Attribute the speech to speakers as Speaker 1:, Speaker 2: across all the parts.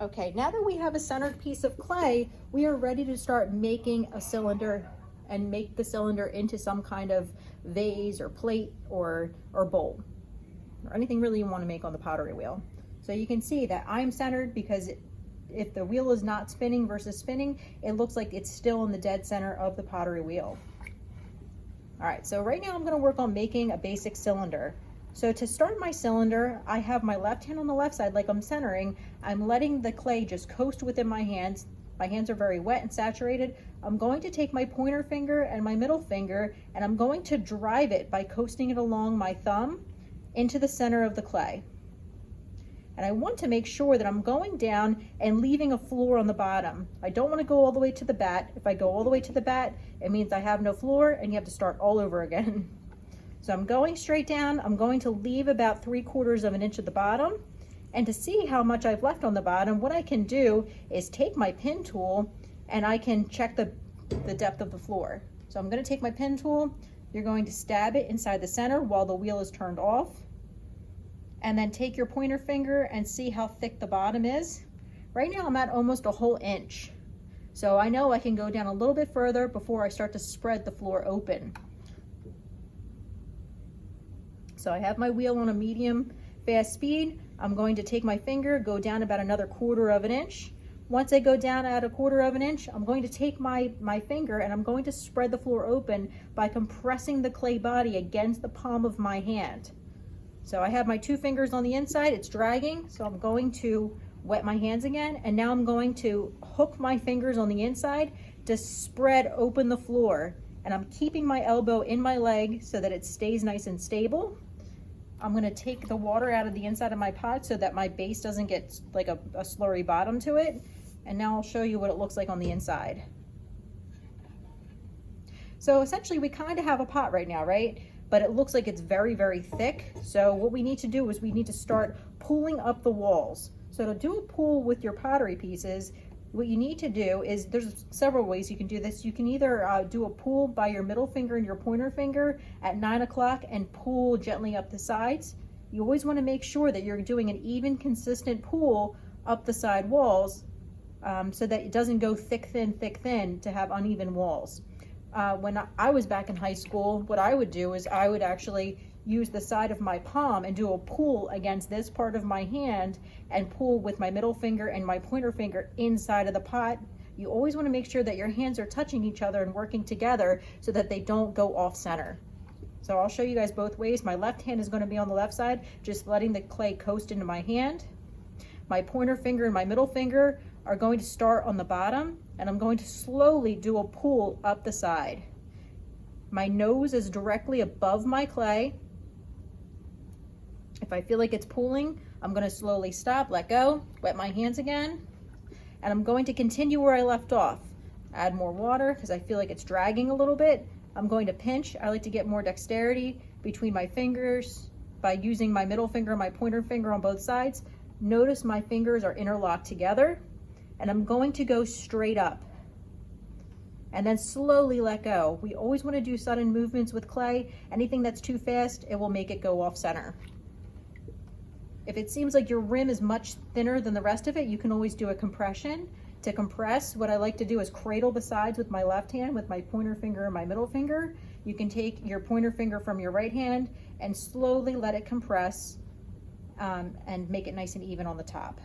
Speaker 1: Okay, now that we have a centered piece of clay, we are ready to start making a cylinder and make the cylinder into some kind of vase or plate or bowl or anything really you want to make on the pottery wheel. So you can see that I'm centered because if the wheel is not spinning versus spinning, it looks like it's still in the dead center of the pottery wheel. All right, so right now I'm going to work on making a basic cylinder. So to start my cylinder, I have my left hand on the left side like I'm centering. I'm letting the clay just coast within my hands. My hands are very wet and saturated. I'm going to take my pointer finger and my middle finger and I'm going to drive it by coasting it along my thumb into the center of the clay. And I want to make sure that I'm going down and leaving a floor on the bottom. I don't want to go all the way to the bat. If I go all the way to the bat, it means I have no floor and you have to start all over again. So I'm going straight down. I'm going to leave about 3/4 of an inch at the bottom. And to see how much I've left on the bottom, what I can do is take my pin tool and I can check the depth of the floor. So I'm going to take my pin tool. You're going to stab it inside the center while the wheel is turned off. And then take your pointer finger and see how thick the bottom is. Right now I'm at almost a whole inch. So I know I can go down a little bit further before I start to spread the floor open. So I have my wheel on a medium fast speed. I'm going to take my finger, go down about another 1/4 of an inch. Once I go down at a 1/4 of an inch, I'm going to take my finger and I'm going to spread the floor open by compressing the clay body against the palm of my hand. So I have my 2 fingers on the inside, it's dragging, so I'm going to wet my hands again, and now I'm going to hook my fingers on the inside to spread open the floor. And I'm keeping my elbow in my leg so that it stays nice and stable. I'm gonna take the water out of the inside of my pot so that my base doesn't get like a slurry bottom to it. And now I'll show you what it looks like on the inside. So essentially we kind of have a pot right now, right? But it looks like it's very, very thick. So what we need to do is we need to start pulling up the walls. So to do a pull with your pottery pieces, what you need to do is, there's several ways you can do this. You can either do a pull by your middle finger and your pointer finger at 9 o'clock and pull gently up the sides. You always want to make sure that you're doing an even, consistent pull up the side walls so that it doesn't go thick, thin to have uneven walls. When I was back in high school, what I would do is I would actually use the side of my palm and do a pull against this part of my hand and pull with my middle finger and my pointer finger inside of the pot. You always want to make sure that your hands are touching each other and working together so that they don't go off center. So I'll show you guys both ways. My left hand is going to be on the left side, just letting the clay coast into my hand. My pointer finger and my middle finger are going to start on the bottom, and I'm going to slowly do a pull up the side. My nose is directly above my clay. If I feel like it's pulling, I'm going to slowly stop, let go, wet my hands again, and I'm going to continue where I left off. Add more water because I feel like it's dragging a little bit. I'm going to pinch. I like to get more dexterity between my fingers by using my middle finger and my pointer finger on both sides. Notice my fingers are interlocked together, and I'm going to go straight up and then slowly let go. We always want to do sudden movements with clay. Anything that's too fast, it will make it go off center. If it seems like your rim is much thinner than the rest of it, you can always do a compression. To compress, what I like to do is cradle the sides with my left hand with my pointer finger and my middle finger. You can take your pointer finger from your right hand and slowly let it compress and make it nice and even on the top.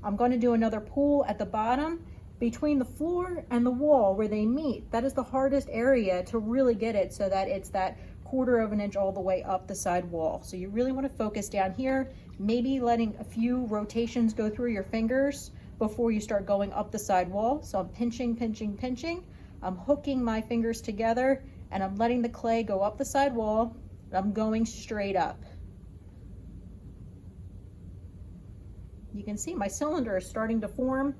Speaker 1: I'm going to do another pull at the bottom between the floor and the wall where they meet. That is the hardest area to really get it so that it's that 1/4 of an inch all the way up the side wall. So you really want to focus down here, maybe letting a few rotations go through your fingers before you start going up the side wall. So I'm pinching, pinching, pinching. I'm hooking my fingers together and I'm letting the clay go up the side wall. I'm going straight up. You can see my cylinder is starting to form.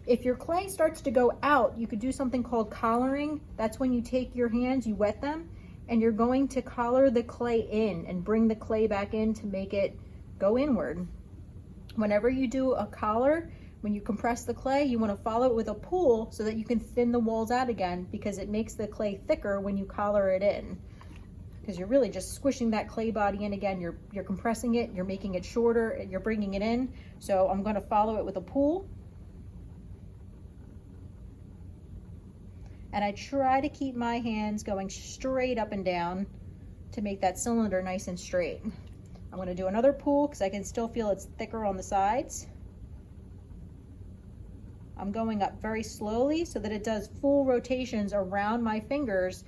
Speaker 1: If your clay starts to go out, you could do something called collaring. That's when you take your hands, you wet them, and you're going to collar the clay in and bring the clay back in to make it go inward. Whenever you do a collar, when you compress the clay, you want to follow it with a pull so that you can thin the walls out again, because it makes the clay thicker when you collar it in. because you're really just squishing that clay body in again. You're compressing it, you're making it shorter, you're bringing it in. So I'm going to follow it with a pull. And I try to keep my hands going straight up and down to make that cylinder nice and straight. I'm going to do another pull because I can still feel it's thicker on the sides. I'm going up very slowly so that it does full rotations around my fingers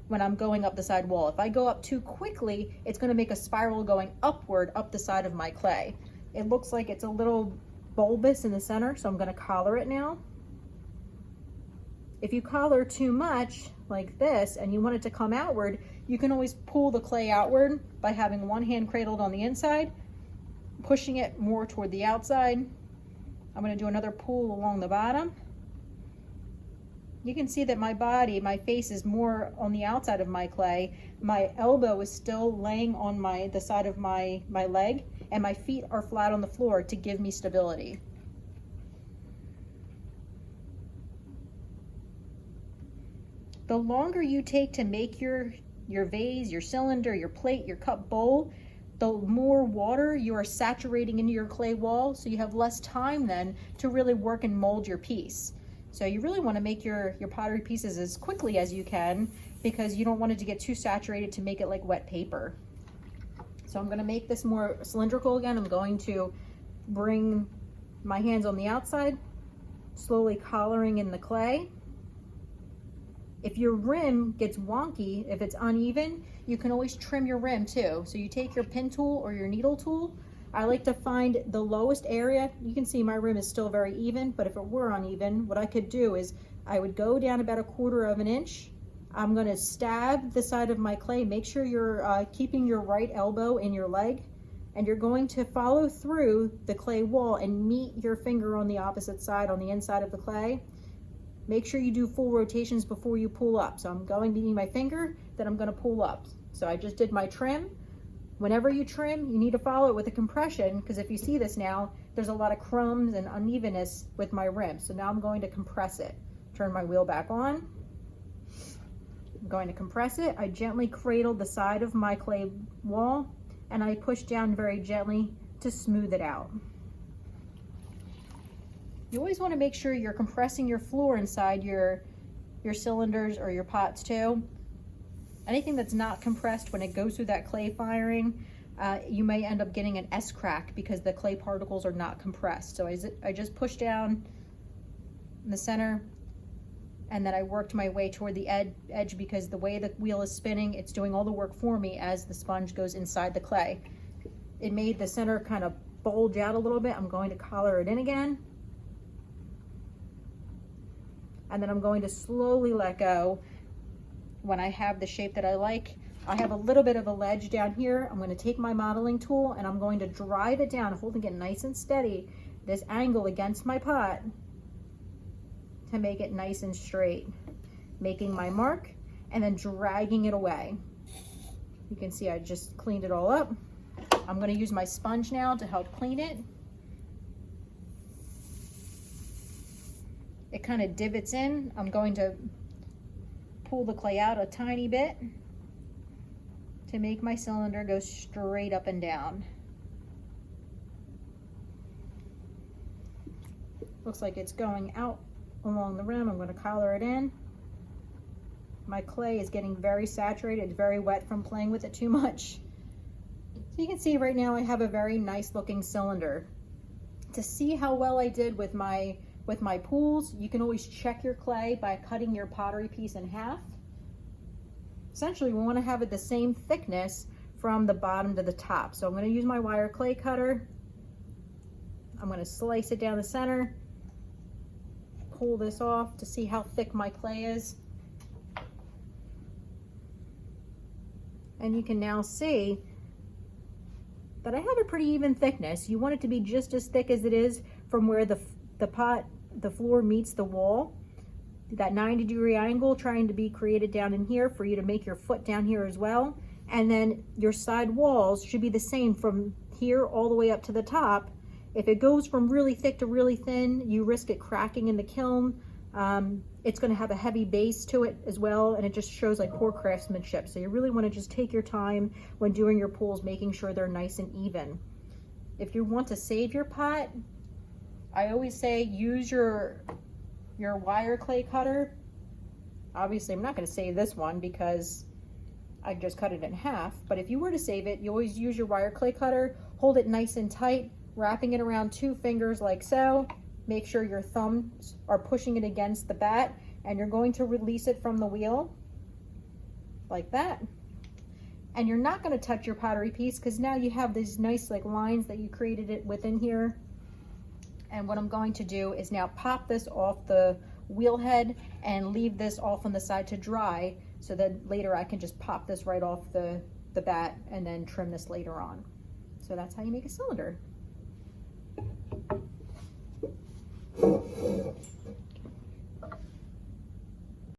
Speaker 1: when I'm going up the side wall. If I go up too quickly, it's going to make a spiral going upward up the side of my clay. It looks like it's a little bulbous in the center, so I'm going to collar it now. If you collar too much like this and you want it to come outward, you can always pull the clay outward by having one hand cradled on the inside, pushing it more toward the outside. I'm going to do another pull along the bottom. You can see that my body, my face is more on the outside of my clay. My elbow is still laying on the side of my leg, and my feet are flat on the floor to give me stability. The longer you take to make your vase, your cylinder, your plate, your cup, bowl, the more water you are saturating into your clay wall, so you have less time then to really work and mold your piece. So you really want to make your pottery pieces as quickly as you can, because you don't want it to get too saturated to make it like wet paper. So I'm going to make this more cylindrical again. I'm going to bring my hands on the outside, slowly collaring in the clay. If your rim gets wonky, if it's uneven, you can always trim your rim too. So you take your pin tool or your needle tool. I like to find the lowest area. You can see my rim is still very even, but if it were uneven, what I could do is I would go down about 1/4 of an inch. I'm going to stab the side of my clay. Make sure you're keeping your right elbow in your leg, and you're going to follow through the clay wall and meet your finger on the opposite side, on the inside of the clay. Make sure you do full rotations before you pull up. So I'm going to need my finger, then I'm going to pull up. So I just did my trim. Whenever you trim, you need to follow it with a compression, because if you see this now, there's a lot of crumbs and unevenness with my rim. So now I'm going to compress it. Turn my wheel back on. I'm going to compress it. I gently cradle the side of my clay wall, and I push down very gently to smooth it out. You always want to make sure you're compressing your floor inside your cylinders or your pots too. Anything that's not compressed, when it goes through that clay firing, you may end up getting an S-crack because the clay particles are not compressed. So I just pushed down in the center, and then I worked my way toward the edge because the way the wheel is spinning, it's doing all the work for me as the sponge goes inside the clay. It made the center kind of bulge out a little bit. I'm going to collar it in again. And then I'm going to slowly let go when I have the shape that I like. I have a little bit of a ledge down here. I'm going to take my modeling tool and I'm going to drive it down, holding it nice and steady, this angle against my pot, to make it nice and straight. Making my mark and then dragging it away. You can see I just cleaned it all up. I'm going to use my sponge now to help clean it. It kind of divots in. I'm going to pull the clay out a tiny bit to make my cylinder go straight up and down. Looks like it's going out along the rim. I'm going to collar it in. My clay is getting very saturated. It's very wet from playing with it too much. So you can see right now I have a very nice looking cylinder. To see how well I did with my pools, you can always check your clay by cutting your pottery piece in half. Essentially, we want to have it the same thickness from the bottom to the top. So I'm going to use my wire clay cutter. I'm going to slice it down the center, pull this off to see how thick my clay is. And you can now see that I have a pretty even thickness. You want it to be just as thick as it is from where the floor meets the wall. That 90-degree angle trying to be created down in here for you to make your foot down here as well. And then your side walls should be the same from here all the way up to the top. If it goes from really thick to really thin, you risk it cracking in the kiln. It's going to have a heavy base to it as well, and it just shows like poor craftsmanship. So you really want to just take your time when doing your pools, making sure they're nice and even. If you want to save your pot, I always say use your wire clay cutter. Obviously, I'm not going to save this one because I just cut it in half, but if you were to save it, you always use your wire clay cutter, hold it nice and tight, wrapping it around 2 fingers like so. Make sure your thumbs are pushing it against the bat, and you're going to release it from the wheel like that. And you're not going to touch your pottery piece because now you have these nice like lines that you created it within here. And what I'm going to do is now pop this off the wheel head and leave this off on the side to dry, so that later I can just pop this right off the bat and then trim this later on. So that's how you make a cylinder.